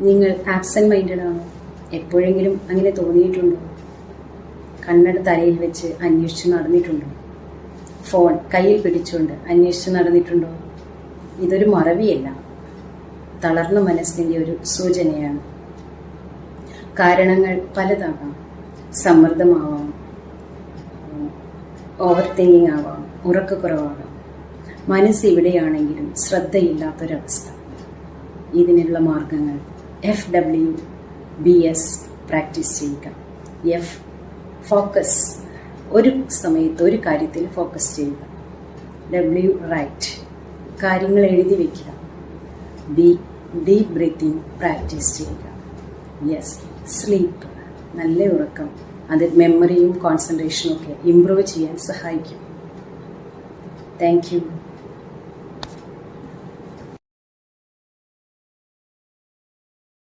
നിങ്ങൾ absent minded ആണോ? എപ്പോഴെങ്കിലും അങ്ങനെ തോന്നിയിട്ടുണ്ടോ? കണ്ണട തലയിൽ വെച്ച് അന്വേഷിച്ച് നടന്നിട്ടുണ്ടോ? ഫോൺ കയ്യിൽ പിടിച്ചുകൊണ്ട് അന്വേഷിച്ച് നടന്നിട്ടുണ്ടോ? ഇതൊരു മറവിയല്ല, തളർന്ന മനസ്സിൻ്റെ ഒരു സൂചനയാണ്. കാരണങ്ങൾ പലതാകാം. സമ്മർദ്ദമാവാം, ഓവർ തിങ്കിങ് ആവാം, ഉറക്കക്കുറവാകാം. മനസ്സ് ഇവിടെയാണെങ്കിലും ശ്രദ്ധയില്ലാത്തൊരവസ്ഥ. ഇതിനുള്ള മാർഗങ്ങൾ FWBS പ്രാക്ടീസ് ചെയ്യുക. F ഫോക്കസ്, ഒരു സമയത്ത് ഒരു കാര്യത്തിൽ ഫോക്കസ് ചെയ്യുക. W റൈറ്റ്, കാര്യങ്ങൾ എഴുതി വയ്ക്കുക. B ഡീപ് ബ്രീത്തിങ് പ്രാക്ടീസ് ചെയ്യുക. S സ്ലീപ്പ്, നല്ല ഉറക്കം. അത് മെമ്മറിയും കോൺസെൻട്രേഷനും ഒക്കെ ഇംപ്രൂവ് ചെയ്യാൻ സഹായിക്കും. Thank you.